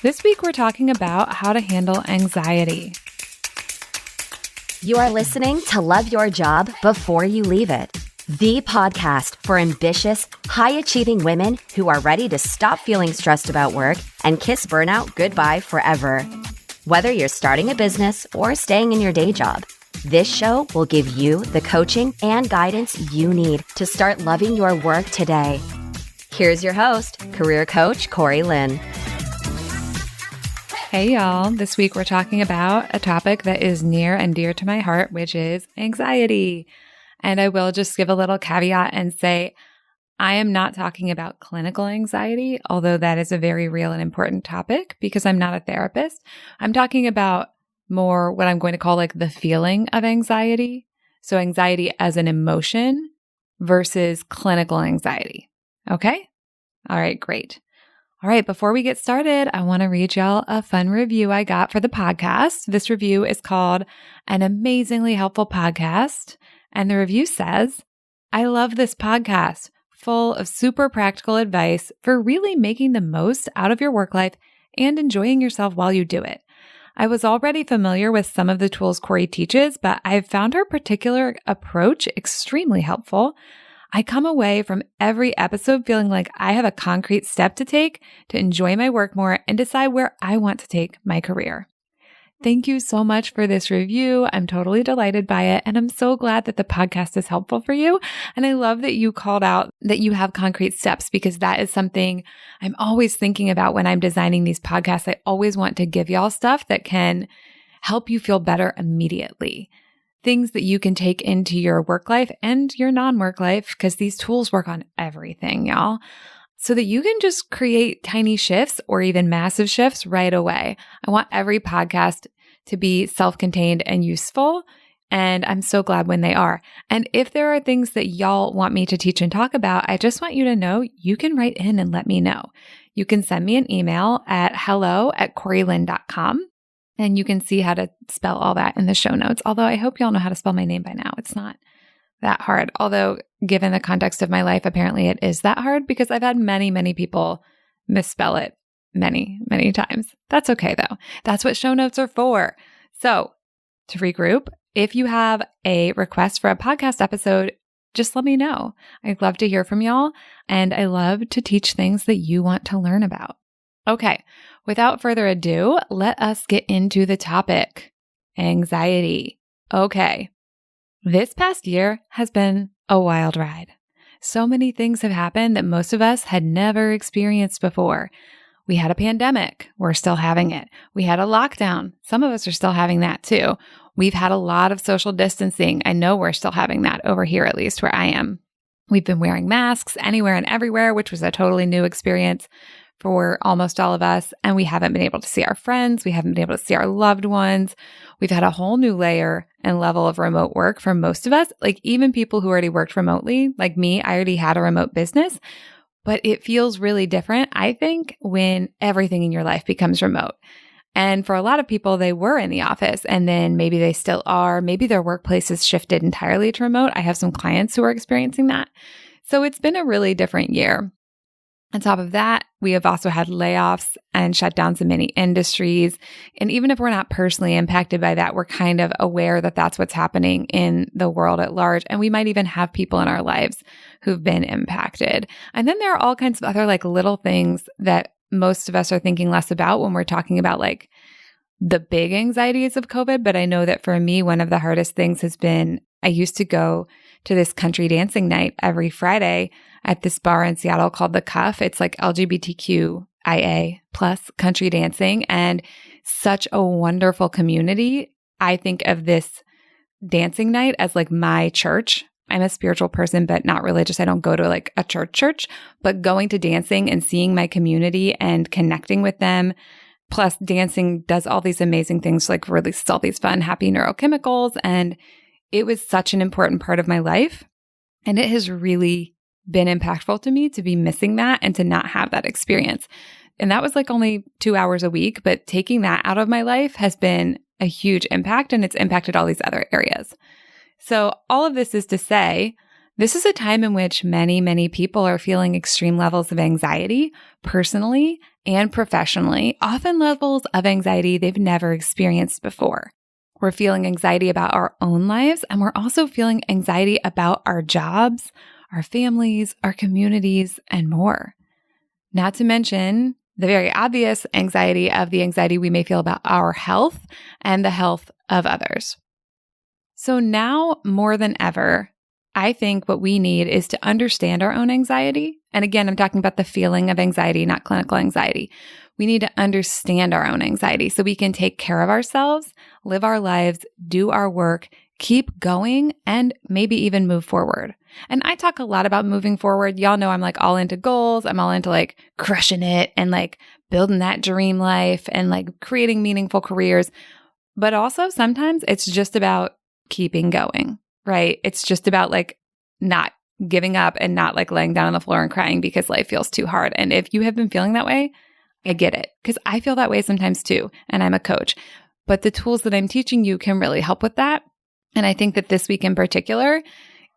This week, we're talking about how to handle anxiety. You are listening to Love Your Job Before You Leave It, the podcast for ambitious, high-achieving women who are ready to stop feeling stressed about work and kiss burnout goodbye forever. Whether you're starting a business or staying in your day job, this show will give you the coaching and guidance you need to start loving your work today. Here's your host, career coach Corey Lynn. Hey y'all, this week we're talking about a topic that is near and dear to my heart, which is anxiety. And I will just give a little caveat and say, I am not talking about clinical anxiety, although that is a very real and important topic because I'm not a therapist. I'm talking about more what I'm going to call like the feeling of anxiety. So anxiety as an emotion versus clinical anxiety. Okay? All right, great. All right, before we get started, I want to read y'all a fun review I got for the podcast. This review is called An Amazingly Helpful Podcast. And the review says, I love this podcast, full of super practical advice for really making the most out of your work life and enjoying yourself while you do it. I was already familiar with some of the tools Corey teaches, but I've found her particular approach extremely helpful. I come away from every episode feeling like I have a concrete step to take to enjoy my work more and decide where I want to take my career. Thank you so much for this review. I'm totally delighted by it. And I'm so glad that the podcast is helpful for you. And I love that you called out that you have concrete steps because that is something I'm always thinking about when I'm designing these podcasts. I always want to give y'all stuff that can help you feel better immediately. Things that you can take into your work life and your non-work life, because these tools work on everything, y'all, so that you can just create tiny shifts or even massive shifts right away. I want every podcast to be self-contained and useful, and I'm so glad when they are. And if there are things that y'all want me to teach and talk about, I just want you to know you can write in and let me know. You can send me an email at hello@coreylynn.com. And you can see how to spell all that in the show notes. Although I hope y'all know how to spell my name by now. It's not that hard. Although given the context of my life, apparently it is that hard because I've had many, many people misspell it many, many times. That's okay though. That's what show notes are for. So to regroup, if you have a request for a podcast episode, just let me know. I'd love to hear from y'all. And I love to teach things that you want to learn about. Okay, without further ado, let us get into the topic, anxiety. Okay, this past year has been a wild ride. So many things have happened that most of us had never experienced before. We had a pandemic. We're still having it. We had a lockdown. Some of us are still having that too. We've had a lot of social distancing. I know we're still having that over here, at least where I am. We've been wearing masks anywhere and everywhere, which was a totally new experience for almost all of us. And we haven't been able to see our friends. We haven't been able to see our loved ones. We've had a whole new layer and level of remote work for most of us. Like even people who already worked remotely, like me, I already had a remote business, but it feels really different, I think, when everything in your life becomes remote. And for a lot of people, they were in the office and then maybe they still are. Maybe their workplace has shifted entirely to remote. I have some clients who are experiencing that. So it's been a really different year. On top of that, we have also had layoffs and shutdowns in many industries. And even if we're not personally impacted by that, we're kind of aware that that's what's happening in the world at large. And we might even have people in our lives who've been impacted. And then there are all kinds of other like little things that most of us are thinking less about when we're talking about like the big anxieties of COVID. But I know that for me, one of the hardest things has been I used to go to this country dancing night every Friday at this bar in Seattle called The Cuff. It's like LGBTQIA plus country dancing and such a wonderful community. I think of this dancing night as like my church. I'm a spiritual person, but not religious. I don't go to like a church, but going to dancing and seeing my community and connecting with them. Plus dancing does all these amazing things, like releases all these fun, happy neurochemicals. And it was such an important part of my life. And it has really been impactful to me to be missing that and to not have that experience. And that was like only 2 hours a week, but taking that out of my life has been a huge impact and it's impacted all these other areas. So all of this is to say This is a time in which many, many people are feeling extreme levels of anxiety, personally and professionally, often levels of anxiety they've never experienced before. We're feeling anxiety about our own lives, and we're also feeling anxiety about our jobs, our families, our communities, and more. Not to mention the very obvious anxiety of the anxiety we may feel about our health and the health of others. So now more than ever, I think what we need is to understand our own anxiety. And again, I'm talking about the feeling of anxiety, not clinical anxiety. We need to understand our own anxiety so we can take care of ourselves, live our lives, do our work, keep going, and maybe even move forward. And I talk a lot about moving forward. Y'all know I'm like all into goals. I'm all into like crushing it and like building that dream life and like creating meaningful careers. But also sometimes it's just about keeping going, right? It's just about like not giving up and not like laying down on the floor and crying because life feels too hard. And if you have been feeling that way, I get it, because I feel that way sometimes too, and I'm a coach. But the tools that I'm teaching you can really help with that. And I think that this week in particular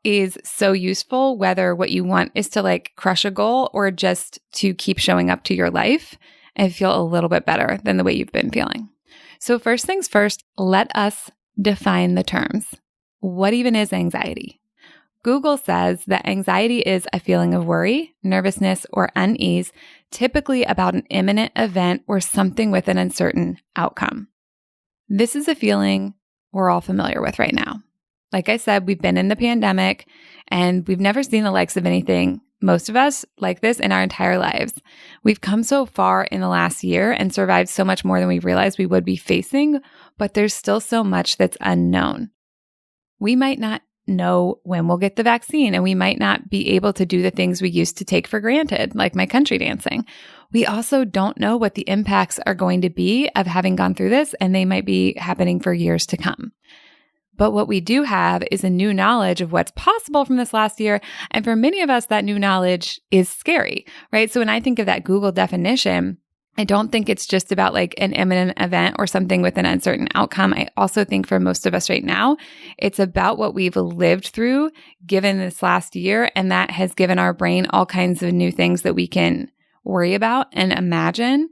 is so useful, whether what you want is to like crush a goal or just to keep showing up to your life and feel a little bit better than the way you've been feeling. So first things first, let us define the terms. What even is anxiety? Google says that anxiety is a feeling of worry, nervousness, or unease, typically about an imminent event or something with an uncertain outcome. This is a feeling we're all familiar with right now. Like I said, we've been in the pandemic and we've never seen the likes of anything, most of us, like this in our entire lives. We've come so far in the last year and survived so much more than we realized we would be facing, but there's still so much that's unknown. We might not know when we'll get the vaccine, and we might not be able to do the things we used to take for granted, like my country dancing. We also don't know what the impacts are going to be of having gone through this, and they might be happening for years to come. But what we do have is a new knowledge of what's possible from this last year. And for many of us, that new knowledge is scary, right? So when I think of that Google definition, I don't think it's just about like an imminent event or something with an uncertain outcome. I also think for most of us right now, it's about what we've lived through given this last year. And that has given our brain all kinds of new things that we can worry about and imagine.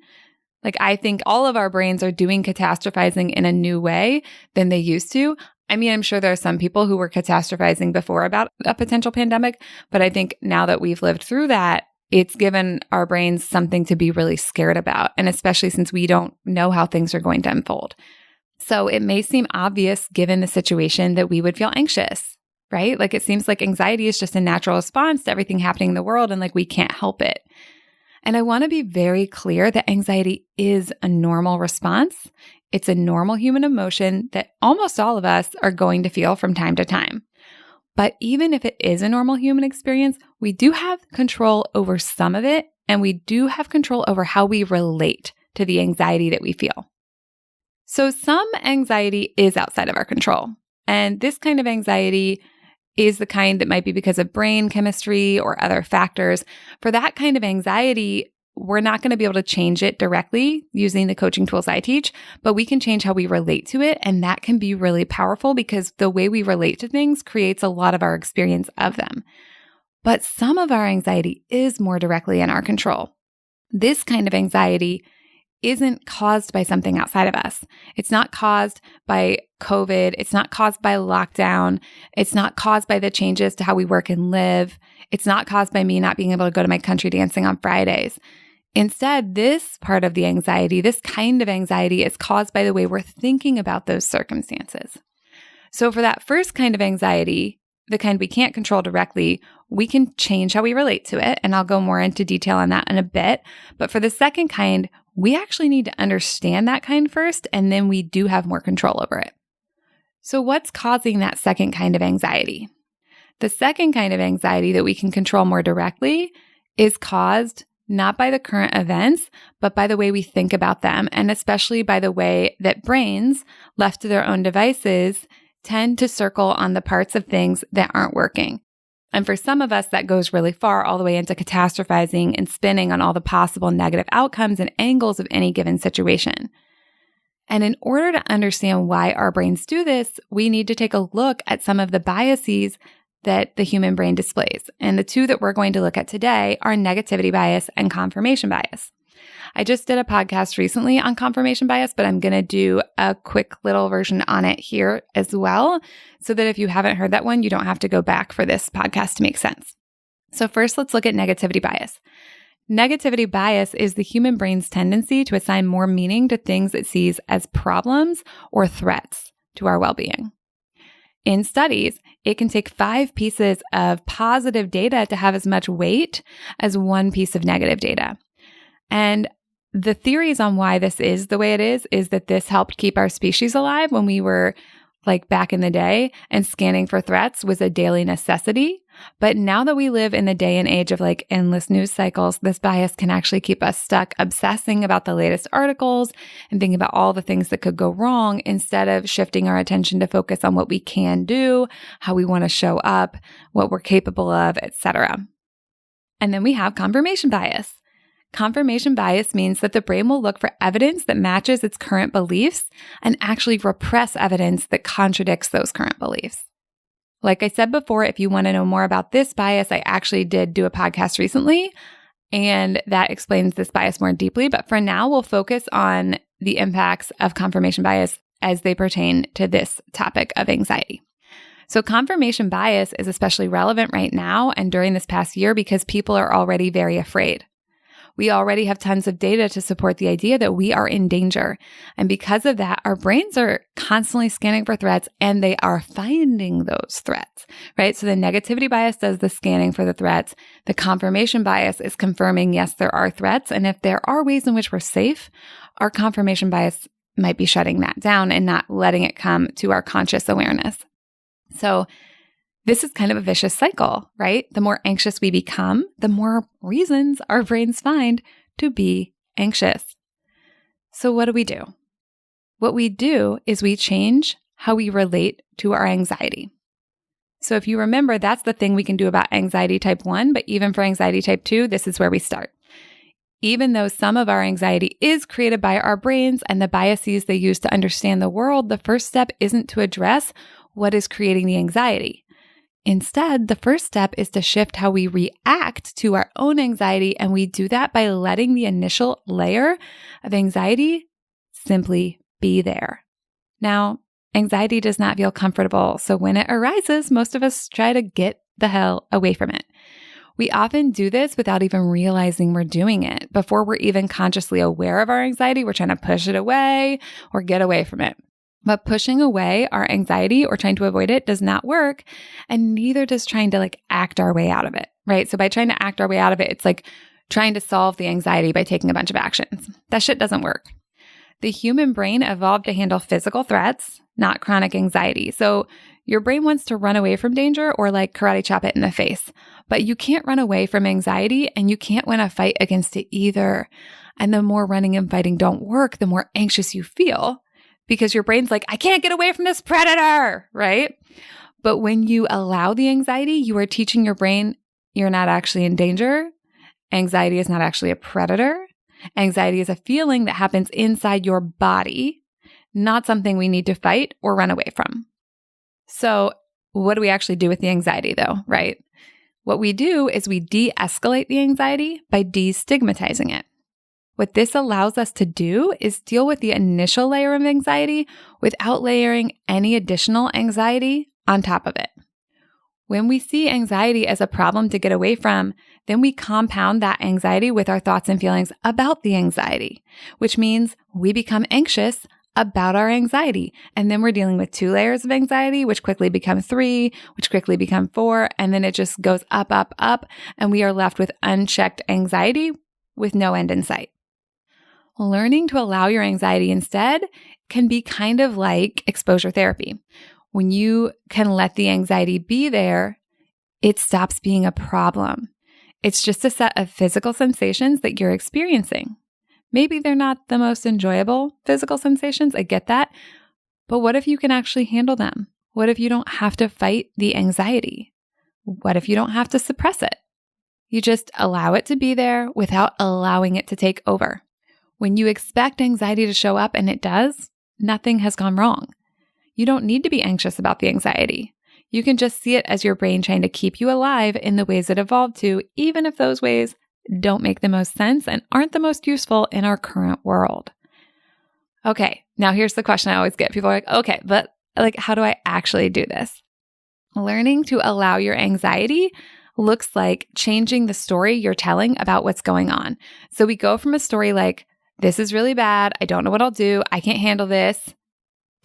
Like I think all of our brains are doing catastrophizing in a new way than they used to. I mean, I'm sure there are some people who were catastrophizing before about a potential pandemic, but I think now that we've lived through that, it's given our brains something to be really scared about, and especially since we don't know how things are going to unfold. So it may seem obvious given the situation that we would feel anxious, right? Like it seems like anxiety is just a natural response to everything happening in the world and like we can't help it. And I want to be very clear that anxiety is a normal response. It's a normal human emotion that almost all of us are going to feel from time to time. But even if it is a normal human experience, we do have control over some of it, and we do have control over how we relate to the anxiety that we feel. So some anxiety is outside of our control. And this kind of anxiety is the kind that might be because of brain chemistry or other factors. For that kind of anxiety, we're not going to be able to change it directly using the coaching tools I teach, but we can change how we relate to it. And that can be really powerful because the way we relate to things creates a lot of our experience of them. But some of our anxiety is more directly in our control. This kind of anxiety isn't caused by something outside of us. It's not caused by COVID. It's not caused by lockdown. It's not caused by the changes to how we work and live. It's not caused by me not being able to go to my country dancing on Fridays. Instead, this part of the anxiety, this kind of anxiety, is caused by the way we're thinking about those circumstances. So for that first kind of anxiety, the kind we can't control directly, we can change how we relate to it. And I'll go more into detail on that in a bit. But for the second kind, we actually need to understand that kind first, and then we do have more control over it. So what's causing that second kind of anxiety? The second kind of anxiety that we can control more directly is caused not by the current events, but by the way we think about them, and especially by the way that brains, left to their own devices, tend to circle on the parts of things that aren't working. And for some of us, that goes really far, all the way into catastrophizing and spinning on all the possible negative outcomes and angles of any given situation. And in order to understand why our brains do this, we need to take a look at some of the biases that the human brain displays. And the two that we're going to look at today are negativity bias and confirmation bias. I just did a podcast recently on confirmation bias, but I'm going to do a quick little version on it here as well, so that if you haven't heard that one, you don't have to go back for this podcast to make sense. So first, let's look at negativity bias. Negativity bias is the human brain's tendency to assign more meaning to things it sees as problems or threats to our well-being. In studies, it can take 5 pieces of positive data to have as much weight as 1 piece of negative data. And the theories on why this is the way it is that this helped keep our species alive when we were like back in the day, and scanning for threats was a daily necessity. But now that we live in the day and age of like endless news cycles, this bias can actually keep us stuck obsessing about the latest articles and thinking about all the things that could go wrong instead of shifting our attention to focus on what we can do, how we want to show up, what we're capable of, etc. And then we have confirmation bias. Confirmation bias means that the brain will look for evidence that matches its current beliefs and actually repress evidence that contradicts those current beliefs. Like I said before, if you want to know more about this bias, I actually did do a podcast recently, and that explains this bias more deeply. But for now, we'll focus on the impacts of confirmation bias as they pertain to this topic of anxiety. So confirmation bias is especially relevant right now and during this past year because people are already very afraid. We already have tons of data to support the idea that we are in danger. And because of that, our brains are constantly scanning for threats and they are finding those threats, right? So the negativity bias does the scanning for the threats. The confirmation bias is confirming, yes, there are threats. And if there are ways in which we're safe, our confirmation bias might be shutting that down and not letting it come to our conscious awareness. So this is kind of a vicious cycle, right? The more anxious we become, the more reasons our brains find to be anxious. So what do? What we do is we change how we relate to our anxiety. So if you remember, that's the thing we can do about anxiety type 1, but even for anxiety type 2, this is where we start. Even though some of our anxiety is created by our brains and the biases they use to understand the world, the first step isn't to address what is creating the anxiety. Instead, the first step is to shift how we react to our own anxiety, and we do that by letting the initial layer of anxiety simply be there. Now, anxiety does not feel comfortable, so when it arises, most of us try to get the hell away from it. We often do this without even realizing we're doing it. Before we're even consciously aware of our anxiety, we're trying to push it away or get away from it. But pushing away our anxiety or trying to avoid it does not work, and neither does trying to act our way out of it, right? So by trying to act our way out of it, it's like trying to solve the anxiety by taking a bunch of actions. That shit doesn't work. The human brain evolved to handle physical threats, not chronic anxiety. So your brain wants to run away from danger or karate chop it in the face, but you can't run away from anxiety and you can't win a fight against it either. And the more running and fighting don't work, the more anxious you feel. Because your brain's like, I can't get away from this predator, right? But when you allow the anxiety, you are teaching your brain you're not actually in danger. Anxiety is not actually a predator. Anxiety is a feeling that happens inside your body, not something we need to fight or run away from. So what do we actually do with the anxiety though, right? What we do is we de-escalate the anxiety by destigmatizing it. What this allows us to do is deal with the initial layer of anxiety without layering any additional anxiety on top of it. When we see anxiety as a problem to get away from, then we compound that anxiety with our thoughts and feelings about the anxiety, which means we become anxious about our anxiety. And then we're dealing with 2 layers of anxiety, which quickly become 3, which quickly become 4, and then it just goes up, up, up, and we are left with unchecked anxiety with no end in sight. Learning to allow your anxiety instead can be kind of like exposure therapy. When you can let the anxiety be there, it stops being a problem. It's just a set of physical sensations that you're experiencing. Maybe they're not the most enjoyable physical sensations, I get that, but what if you can actually handle them? What if you don't have to fight the anxiety? What if you don't have to suppress it? You just allow it to be there without allowing it to take over. When you expect anxiety to show up and it does, nothing has gone wrong. You don't need to be anxious about the anxiety. You can just see it as your brain trying to keep you alive in the ways it evolved to, even if those ways don't make the most sense and aren't the most useful in our current world. Okay, now here's the question I always get. People are like, okay, but how do I actually do this? Learning to allow your anxiety looks like changing the story you're telling about what's going on. So we go from a story like, this is really bad, I don't know what I'll do, I can't handle this,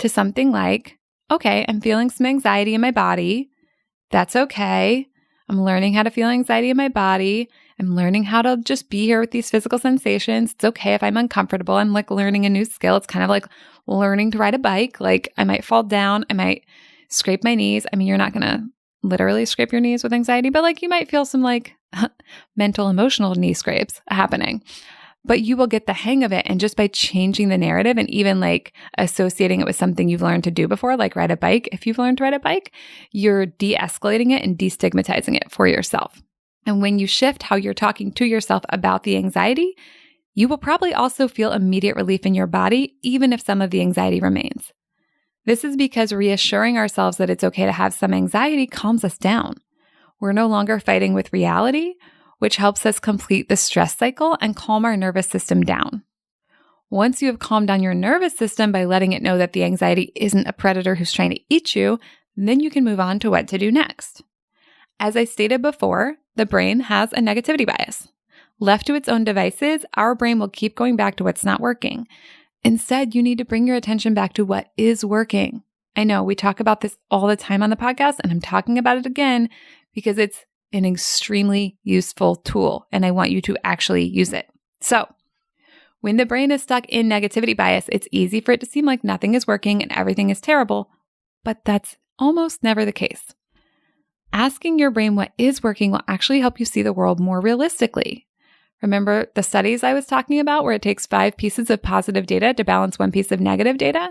to something like, okay, I'm feeling some anxiety in my body. That's okay. I'm learning how to feel anxiety in my body. I'm learning how to just be here with these physical sensations. It's okay if I'm uncomfortable. I'm learning a new skill. It's kind of like learning to ride a bike. I might fall down. I might scrape my knees. I mean, you're not going to literally scrape your knees with anxiety, but you might feel some mental, emotional knee scrapes happening. But you will get the hang of it. And just by changing the narrative and even associating it with something you've learned to do before, like ride a bike, if you've learned to ride a bike, you're de-escalating it and destigmatizing it for yourself. And when you shift how you're talking to yourself about the anxiety, you will probably also feel immediate relief in your body, even if some of the anxiety remains. This is because reassuring ourselves that it's okay to have some anxiety calms us down. We're no longer fighting with reality, which helps us complete the stress cycle and calm our nervous system down. Once you have calmed down your nervous system by letting it know that the anxiety isn't a predator who's trying to eat you, then you can move on to what to do next. As I stated before, the brain has a negativity bias. Left to its own devices, our brain will keep going back to what's not working. Instead, you need to bring your attention back to what is working. I know we talk about this all the time on the podcast, and I'm talking about it again because it's an extremely useful tool, and I want you to actually use it. So, when the brain is stuck in negativity bias, it's easy for it to seem like nothing is working and everything is terrible, but that's almost never the case. Asking your brain what is working will actually help you see the world more realistically. Remember the studies I was talking about where it takes 5 pieces of positive data to balance 1 piece of negative data?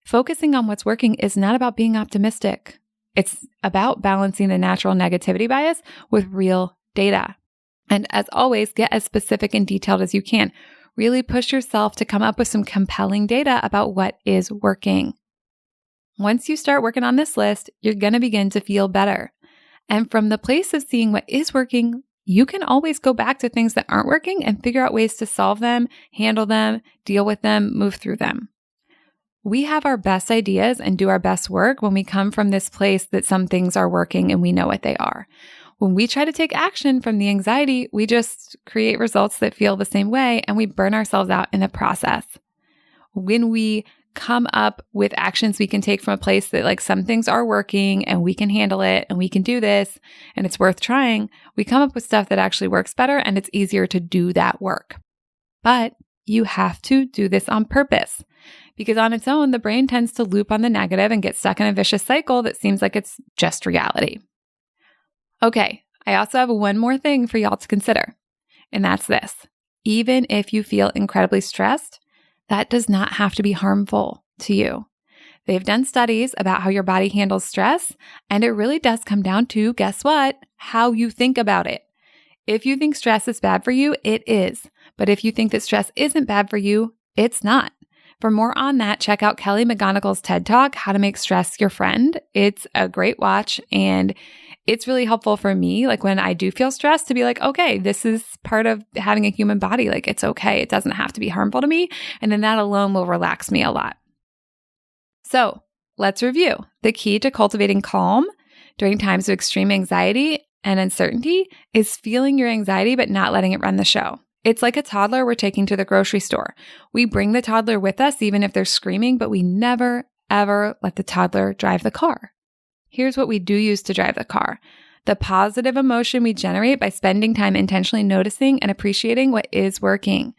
Focusing on what's working is not about being optimistic. It's about balancing the natural negativity bias with real data. And as always, get as specific and detailed as you can. Really push yourself to come up with some compelling data about what is working. Once you start working on this list, you're going to begin to feel better. And from the place of seeing what is working, you can always go back to things that aren't working and figure out ways to solve them, handle them, deal with them, move through them. We have our best ideas and do our best work when we come from this place that some things are working and we know what they are. When we try to take action from the anxiety, we just create results that feel the same way and we burn ourselves out in the process. When we come up with actions we can take from a place that some things are working and we can handle it and we can do this and it's worth trying, we come up with stuff that actually works better and it's easier to do that work. But you have to do this on purpose because on its own, the brain tends to loop on the negative and get stuck in a vicious cycle that seems like it's just reality. Okay, I also have one more thing for y'all to consider, and that's this. Even if you feel incredibly stressed, that does not have to be harmful to you. They've done studies about how your body handles stress, and it really does come down to, guess what? How you think about it. If you think stress is bad for you, it is. But if you think that stress isn't bad for you, it's not. For more on that, check out Kelly McGonigal's TED Talk, How to Make Stress Your Friend. It's a great watch, and it's really helpful for me, when I do feel stressed, to be okay, this is part of having a human body. It's okay. It doesn't have to be harmful to me. And then that alone will relax me a lot. So let's review. The key to cultivating calm during times of extreme anxiety and uncertainty is feeling your anxiety, but not letting it run the show. It's like a toddler we're taking to the grocery store. We bring the toddler with us, even if they're screaming, but we never, ever let the toddler drive the car. Here's what we do use to drive the car. The positive emotion we generate by spending time intentionally noticing and appreciating what is working.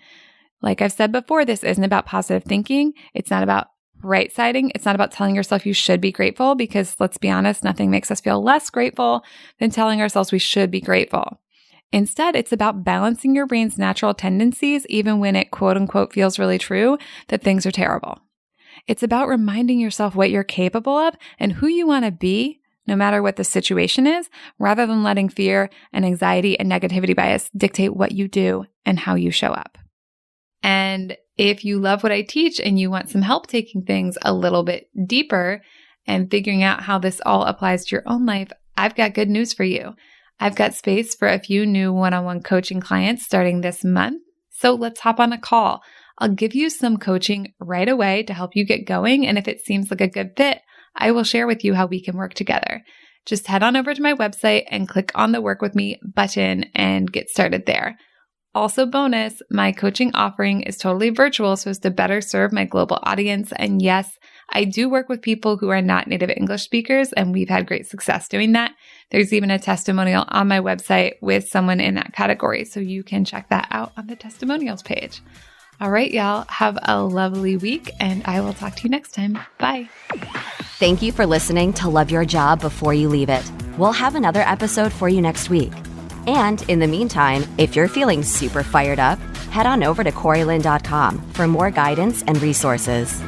Like I've said before, this isn't about positive thinking. It's not about right-siding. It's not about telling yourself you should be grateful because, let's be honest, nothing makes us feel less grateful than telling ourselves we should be grateful. Instead, it's about balancing your brain's natural tendencies, even when it quote unquote feels really true that things are terrible. It's about reminding yourself what you're capable of and who you want to be, no matter what the situation is, rather than letting fear and anxiety and negativity bias dictate what you do and how you show up. And if you love what I teach and you want some help taking things a little bit deeper and figuring out how this all applies to your own life, I've got good news for you. I've got space for a few new one-on-one coaching clients starting this month. So let's hop on a call. I'll give you some coaching right away to help you get going. And if it seems like a good fit, I will share with you how we can work together. Just head on over to my website and click on the Work With Me button and get started there. Also bonus, my coaching offering is totally virtual so as to better serve my global audience. And yes, I do work with people who are not native English speakers, and we've had great success doing that. There's even a testimonial on my website with someone in that category, so you can check that out on the testimonials page. All right, y'all, have a lovely week, and I will talk to you next time. Bye. Thank you for listening to Love Your Job Before You Leave It. We'll have another episode for you next week. And in the meantime, if you're feeling super fired up, head on over to CoreyLynn.com for more guidance and resources.